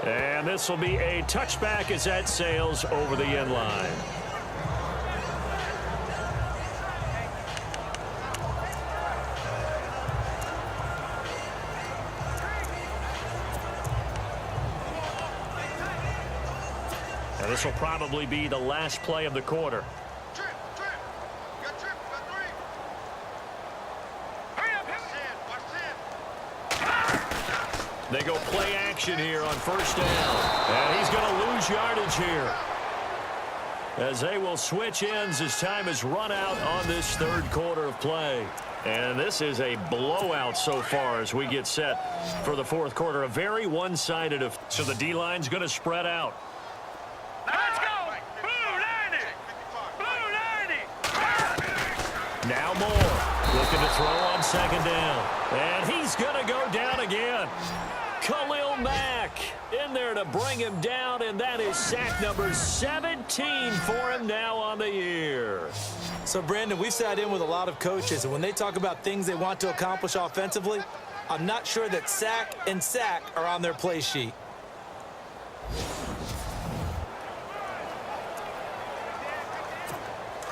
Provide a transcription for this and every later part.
And this will be a touchback as that sails over the end line. And this will probably be the last play of the quarter. They go play action here on first down. And he's going to lose yardage here, as they will switch ends as time has run out on this third quarter of play. And this is a blowout so far as we get set for the fourth quarter. A very one-sided. So the D-line's going to spread out. Let's go! Blue 90! Blue 90! Now Moore looking to throw on second down. And he's going to go down again. Khalil Mack in there to bring him down, and that is sack number 17 for him now on the year. So, Brandon, we've sat in with a lot of coaches, and when they talk about things they want to accomplish offensively, I'm not sure that sack and sack are on their play sheet.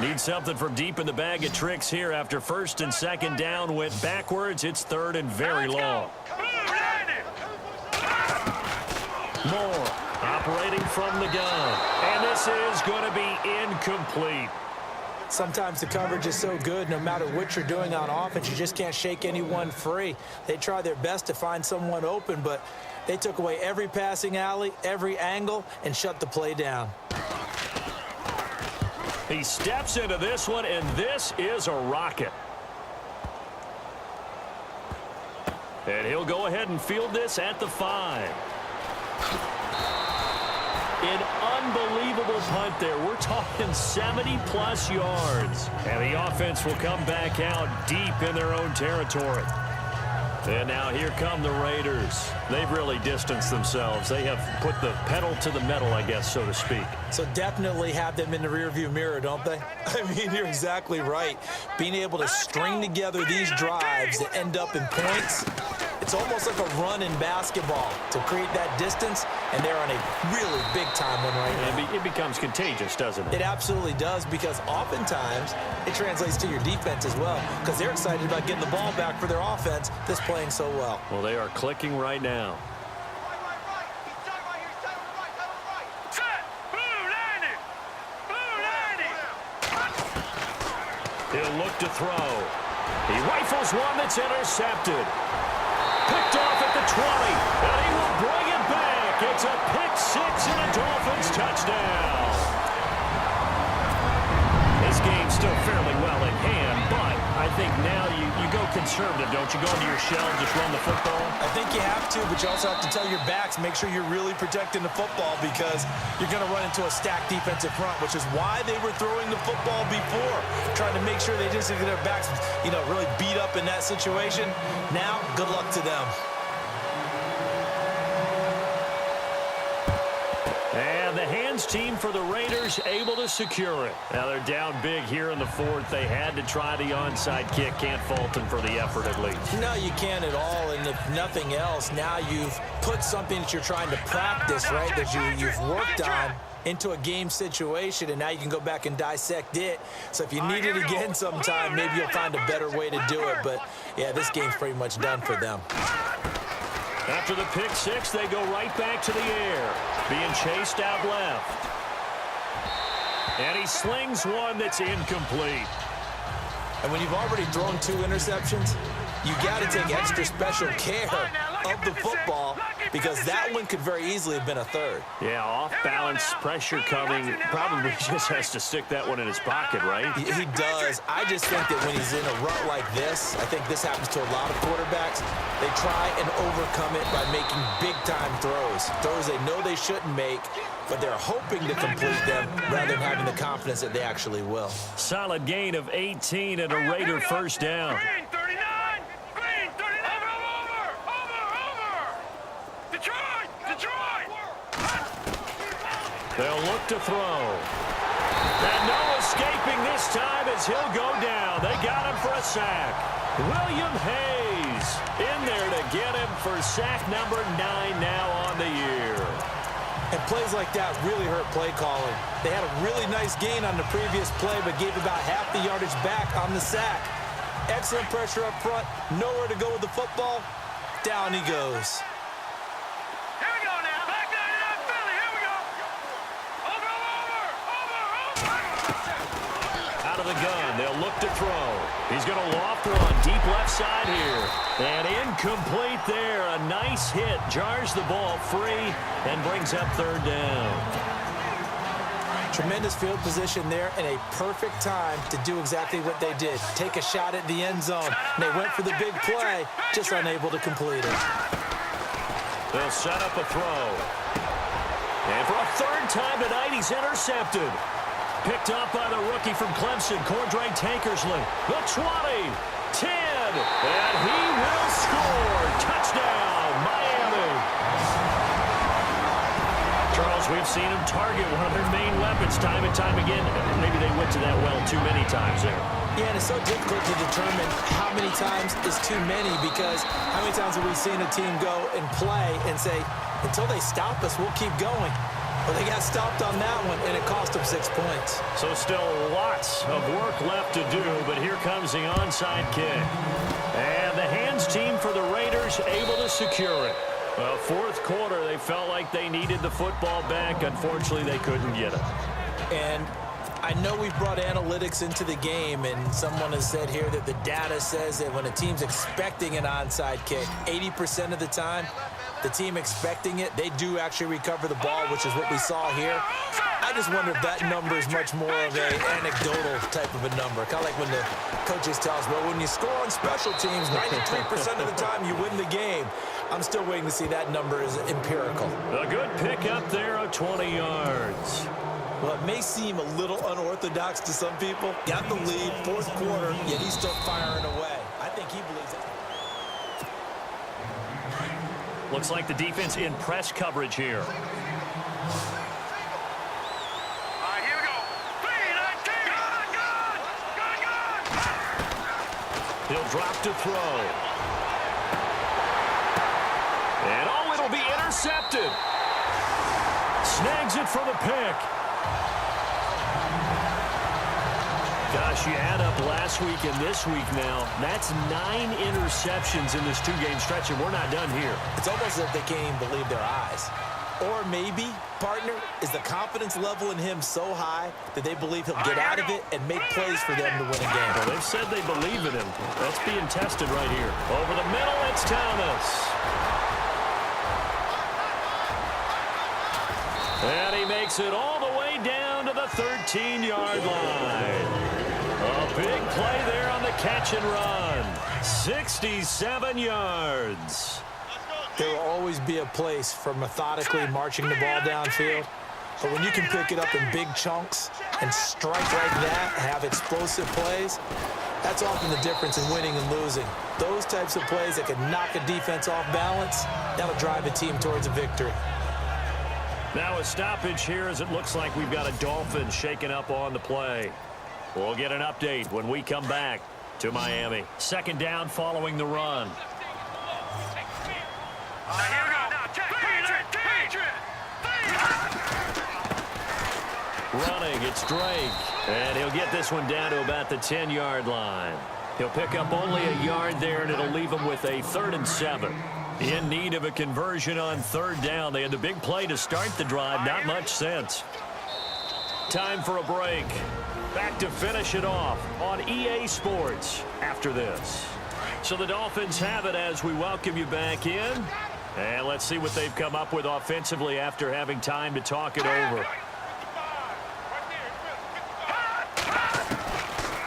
Need something from deep in the bag of tricks here after first and second down went backwards. It's third and very long. Moore operating from the gun. And this is going to be incomplete. Sometimes the coverage is so good, no matter what you're doing on offense, you just can't shake anyone free. They try their best to find someone open, but they took away every passing alley, every angle, and shut the play down. He steps into this one, and this is a rocket. And he'll go ahead and field this at the 5. An unbelievable punt there. We're talking 70-plus yards. And the offense will come back out deep in their own territory. And now here come the Raiders. They've really distanced themselves. They have put the pedal to the metal, I guess, so to speak. So definitely have them in the rearview mirror, don't they? I mean, you're exactly right. Being able to string together these drives that end up in points, it's almost like a run in basketball to create that distance, and they're on a really big-time one right now. It becomes contagious, doesn't it? It absolutely does, because oftentimes it translates to your defense as well, because they're excited about getting the ball back for their offense that's playing so well. Well, they are clicking right now. He'll look to throw. He rifles one that's intercepted. Picked off at the 20, and he will bring it back. It's a pick six and a Dolphins touchdown. This game's still fairly well in hand, but I think now you go conservative, don't you? Go into your shell and just run the football? I think you have to, but you also have to tell your backs, make sure you're really protecting the football, because you're going to run into a stacked defensive front, which is why they were throwing the football before, trying to make sure they just get their backs, really beat up in that situation. Now, good luck to them. And the hands team for the Raiders able to secure it. Now they're down big here in the fourth. They had to try the onside kick. Can't fault them for the effort at least. No, you can't at all. And if nothing else, now you've put something that you're trying to practice, right, that you've worked on into a game situation, and now you can go back and dissect it. So if you need it again sometime, maybe you'll find a better way to do it. But, yeah, this game's pretty much done for them. After the pick six, they go right back to the air, being chased out left. And he slings one that's incomplete. And when you've already thrown 2 interceptions, you got to take extra special care of the football, because that one could very easily have been a third. Yeah, off-balance, pressure coming. Probably just has to stick that one in his pocket, right? He does. I just think that when he's in a rut like this, I think this happens to a lot of quarterbacks, they try and overcome it by making big-time throws. Throws they know they shouldn't make, but they're hoping to complete them rather than having the confidence that they actually will. Solid gain of 18 and a Raider first down. Green 39! Green 39! Over! Detroit! They'll look to throw. And no escaping this time as he'll go down. They got him for a sack. William Hayes in there to get him for sack number 9 now on the year. plays like that really hurt play calling. They had a really nice gain on the previous play, but gave about half the yardage back on the sack. Excellent pressure up front. Nowhere to go with the football. Down he goes. Here we go now. Back down, Philly. Here we go. Over. Out of the gun, they'll look to throw. He's going to loft one deep left side here. And incomplete there. A nice hit. Jars the ball free and brings up third down. Tremendous field position there and a perfect time to do exactly what they did. Take a shot at the end zone. And they went for the big play, just unable to complete it. They'll set up a throw. And for a third time tonight, he's intercepted. Picked up by the rookie from Clemson, Cordray Tankersley. The 20, 10, and he will score. Touchdown, Miami. Charles, we've seen him target one of their main weapons time and time again. Maybe they went to that well too many times there. Yeah, and it's so difficult to determine how many times is too many, because how many times have we seen a team go and play and say, until they stop us, we'll keep going. Well, they got stopped on that one, and it cost them 6 points. So still lots of work left to do, but here comes the onside kick. And the hands team for the Raiders able to secure it. Fourth quarter, they felt like they needed the football back. Unfortunately, they couldn't get it. And I know we've brought analytics into the game, and someone has said here that the data says that when a team's expecting an onside kick, 80% of the time, the team expecting it, they do actually recover the ball, which is what we saw here. I just wonder if that number is much more of an anecdotal type of a number. Kind of like when the coaches tell us, well, when you score on special teams, 93% of the time you win the game. I'm still waiting to see that number is empirical. A good pickup there of 20 yards. Well, it may seem a little unorthodox to some people. Got the lead, fourth quarter, yet he's still firing away. I think he believes it. Looks like the defense in press coverage here. All right, here we go. 3-19. Good. He'll drop to throw. And it'll be intercepted. Snags it for the pick. Gosh, you add up last week and this week now. That's 9 interceptions in this two-game stretch, and we're not done here. It's almost as if they can't even believe their eyes. Or maybe, partner, is the confidence level in him so high that they believe he'll get out of it and make plays for them to win a game. Well, they've said they believe in him. That's being tested right here. Over the middle, it's Thomas. And he makes it all the way down to the 13-yard line. A big play there on the catch and run. 67 yards. There will always be a place for methodically marching the ball downfield. But when you can pick it up in big chunks and strike like that, have explosive plays, that's often the difference in winning and losing. Those types of plays that can knock a defense off balance, that'll drive a team towards a victory. Now a stoppage here as it looks like we've got a Dolphin shaking up on the play. We'll get an update when we come back to Miami. Second down following the run. Now here we go. Running, it's Drake. And he'll get this one down to about the 10-yard line. He'll pick up only a yard there, and it'll leave him with a 3rd and 7. In need of a conversion on third down. They had the big play to start the drive. Not much sense. Time for a break. Back to finish it off on EA Sports after this. So the Dolphins have it as we welcome you back in. And let's see what they've come up with offensively after having time to talk it over.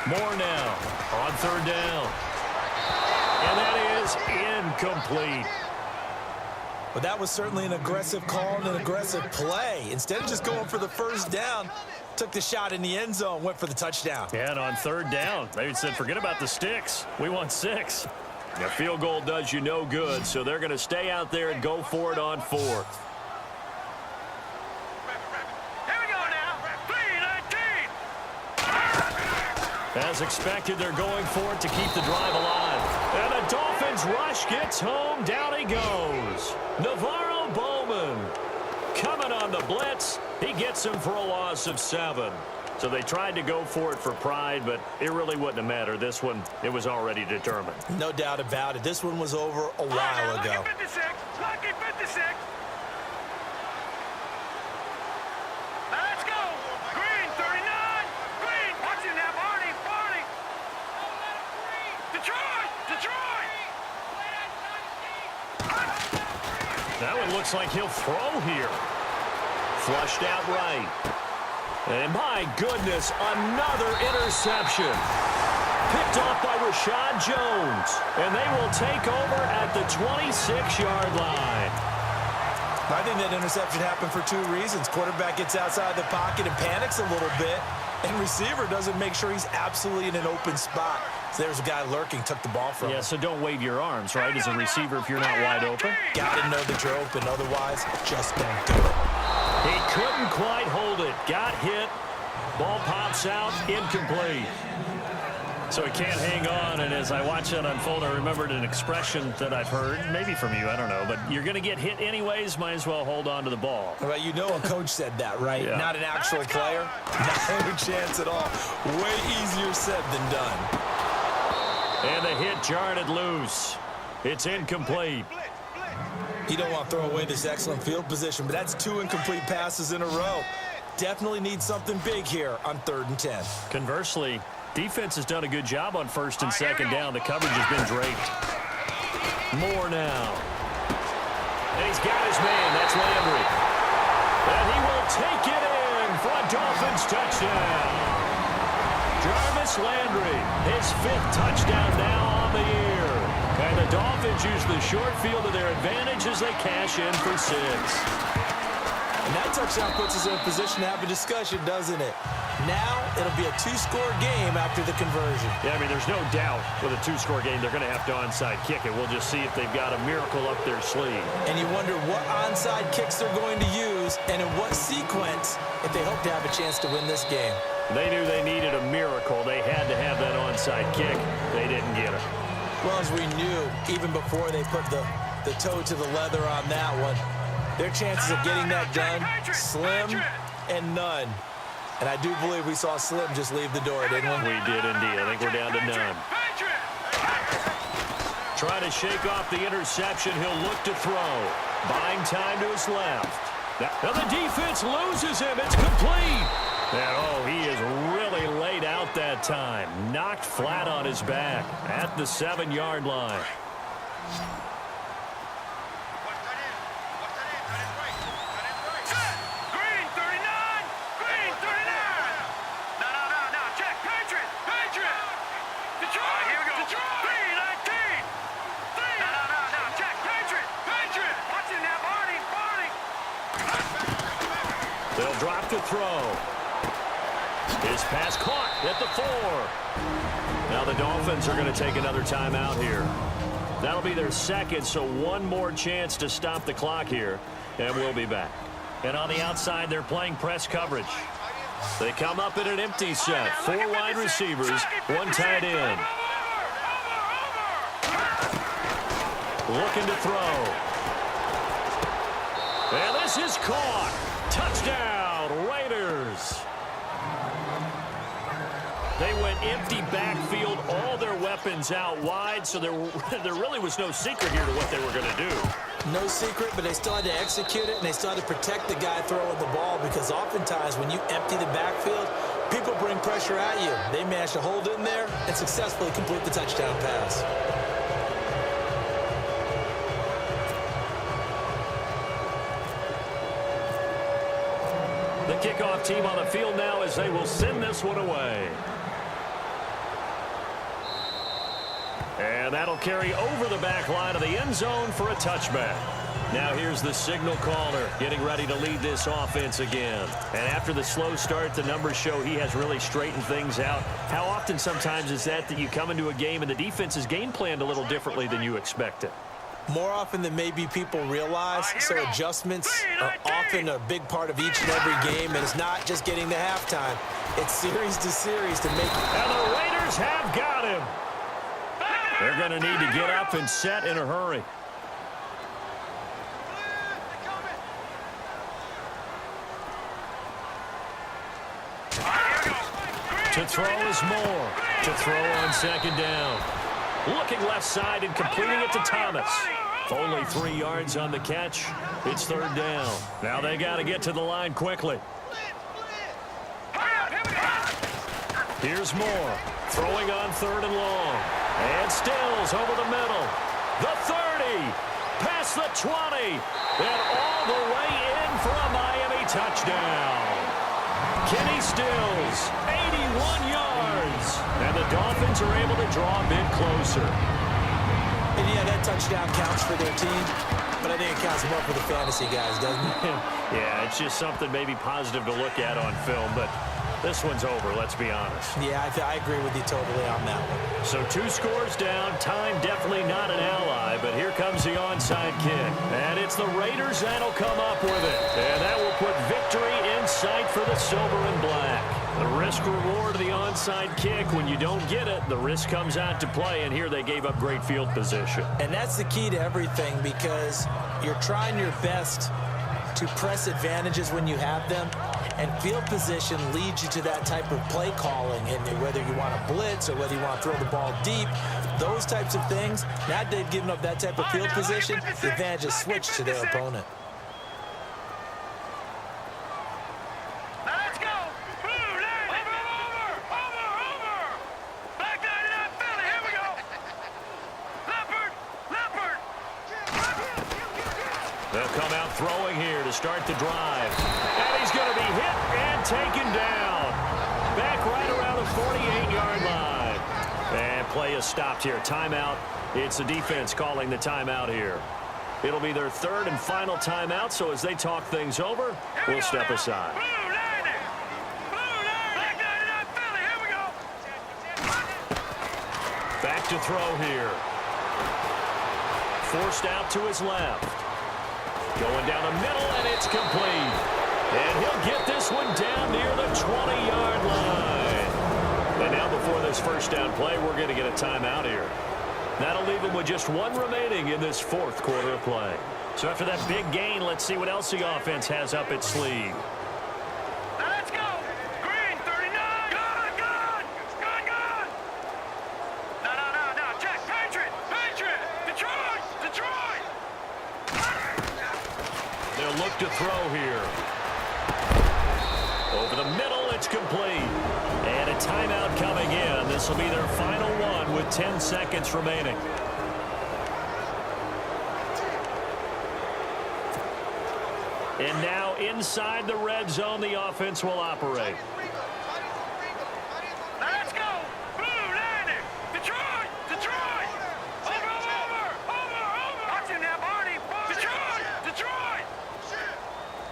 More now on third down. And that is incomplete. But that was certainly an aggressive call and an aggressive play. Instead of just going for the first down, took the shot in the end zone, went for the touchdown. Yeah, and on third down, they said, forget about the sticks. We want 6. A field goal does you no good, so they're going to stay out there and go for it on 4th. Here we go now. 3-19. As expected, they're going for it to keep the drive alive. And the Dolphins rush gets home. Down he goes. Navarro Bowman coming up on the blitz. He gets him for a loss of 7. So they tried to go for it for pride, but it really wouldn't have mattered. This one, it was already determined. No doubt about it. This one was over a while ago. Lucky 56. Lucky 56. Let's go. Green, 39. Green. Watching that, Barney. Barney. Detroit. Detroit. Now it looks like he'll throw here. Flushed out right. And my goodness, another interception. Picked off by Rashad Jones. And they will take over at the 26-yard line. I think that interception happened for 2 reasons. Quarterback gets outside the pocket and panics a little bit. And receiver doesn't make sure he's absolutely in an open spot. So there's a guy lurking, took the ball from him. Yeah, so don't wave your arms, right, as a receiver if you're not wide open. Got to know that you're open. Otherwise, just don't do it. He couldn't quite hold it. Got hit. Ball pops out. Incomplete. So he can't hang on, and as I watch that unfold, I remembered an expression that I've heard, maybe from you, I don't know, but you're going to get hit anyways, might as well hold on to the ball. Well, you know a coach said that, right? Yeah. Not an actual player. No chance at all. Way easier said than done. And the hit jarred it loose. It's incomplete. You don't want to throw away this excellent field position, but that's 2 incomplete passes in a row. Definitely need something big here on 3rd and 10. Conversely, defense has done a good job on 1st and 2nd down. The coverage has been draped. More now. And he's got his man. That's Landry. And he will take it in for a Dolphins touchdown. Jarvis Landry, his 5th touchdown now on the year. And the Dolphins use the short field to their advantage as they cash in for 6. And that touchdown puts us in a position to have a discussion, doesn't it? Now it'll be a 2-score game after the conversion. Yeah, I mean, there's no doubt with a 2-score game they're going to have to onside kick it. We'll just see if they've got a miracle up their sleeve. And you wonder what onside kicks they're going to use and in what sequence if they hope to have a chance to win this game. They knew they needed a miracle. They had to have that onside kick. They didn't get it. Well, as we knew, even before they put the toe to the leather on that one, their chances of getting that done, slim and none. And I do believe we saw Slim just leave the door, didn't we? We did indeed. I think we're down to none. Trying to shake off the interception. He'll look to throw. Buying time to his left. Now the defense loses him. It's complete. And, oh, he is really laid out that time. Knocked flat on his back at the 7-yard line. They'll drop to throw. His pass caught at the 4. Now the Dolphins are going to take another timeout here. That'll be their 2nd, so one more chance to stop the clock here, and we'll be back. And on the outside, they're playing press coverage. They come up in an empty set. 4 wide receivers, 1 tight end. Looking to throw. And this is caught. Touchdown, Raiders. They went empty backfield, all their weapons out wide, so there really was no secret here to what they were going to do. No secret, but they still had to execute it, and they still had to protect the guy throwing the ball, because oftentimes when you empty the backfield, people bring pressure at you. They managed to hold in there and successfully complete the touchdown pass. The kickoff team on the field now as they will send this one away. And that'll carry over the back line of the end zone for a touchback. Now here's the signal caller getting ready to lead this offense again. And after the slow start, the numbers show he has really straightened things out. How often sometimes is that you come into a game and the defense is game planned a little differently than you expected? More often than maybe people realize, so adjustments are often a big part of each and every game, and it's not just getting to halftime. It's series to series to make it. And the Raiders have got him. They're going to need to get up and set in a hurry. To throw is Moore. To throw on second down. Looking left side and completing it to Thomas. Only 3 yards on the catch. It's third down. Now they got to get to the line quickly. Here's Moore. Throwing on third and long. And Stills over the middle. The 30. Past the 20. And all the way in for a Miami touchdown. Kenny Stills, 81 yards. And the Dolphins are able to draw a bit closer. And yeah, that touchdown counts for their team, but I think it counts more for the fantasy guys, doesn't it? Yeah, it's just something maybe positive to look at on film, but this one's over, let's be honest. Yeah, I agree with you totally on that one. So 2 scores down, time definitely not an ally, but here comes the onside kick. And it's the Raiders that'll come up with it. And that will put victory in sight for the silver and black. The risk-reward of the onside kick, when you don't get it, the risk comes out to play, and here they gave up great field position. And that's the key to everything, because you're trying your best to press advantages when you have them, and field position leads you to that type of play calling, and whether you want to blitz or whether you want to throw the ball deep, those types of things. Now they've given up that type of field position, the advantage is switched to their opponent. They'll come out throwing here to start the drive. And he's going to be hit and taken down. Back right around the 48-yard line. And play is stopped here. Timeout. It's the defense calling the timeout here. It'll be their third and final timeout, so as they talk things over, we'll step aside. Back to throw here. Forced out to his left. Going down the middle, and it's complete. And he'll get this one down near the 20-yard line. And now before this first down play, we're going to get a timeout here. That'll leave him with just 1 remaining in this fourth quarter of play. So after that big gain, let's see what else the offense has up its sleeve. Let's go! Green, 39! Good! No, check! Patriot! Detroit! They'll look to throw here. Over the middle, it's complete. And a timeout coming in. This will be their final one with 10 seconds remaining. And now inside the red zone, the offense will operate. Let's go! Blue landing! Detroit! Over! Watch him now, Barney! Detroit!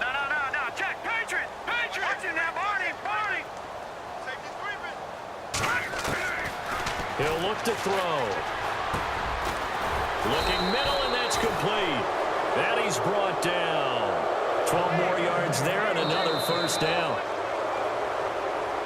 No, check! Patriot! Watch him now, Barney! He'll look to throw. Looking middle, and that's complete. And he's brought down. 12 more yards there and another first down.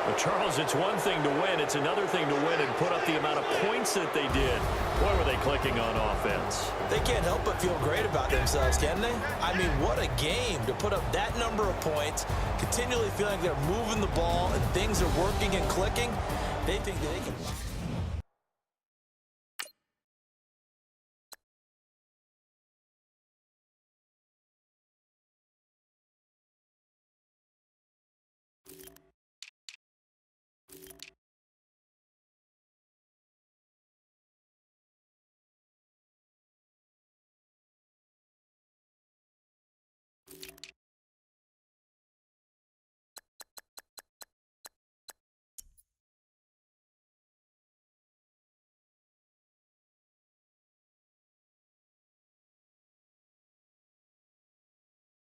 But Charles, it's one thing to win. It's another thing to win and put up the amount of points that they did. Boy, were they clicking on offense. They can't help but feel great about themselves, can they? I mean, what a game to put up that number of points, continually feeling like they're moving the ball and things are working and clicking. They think that they can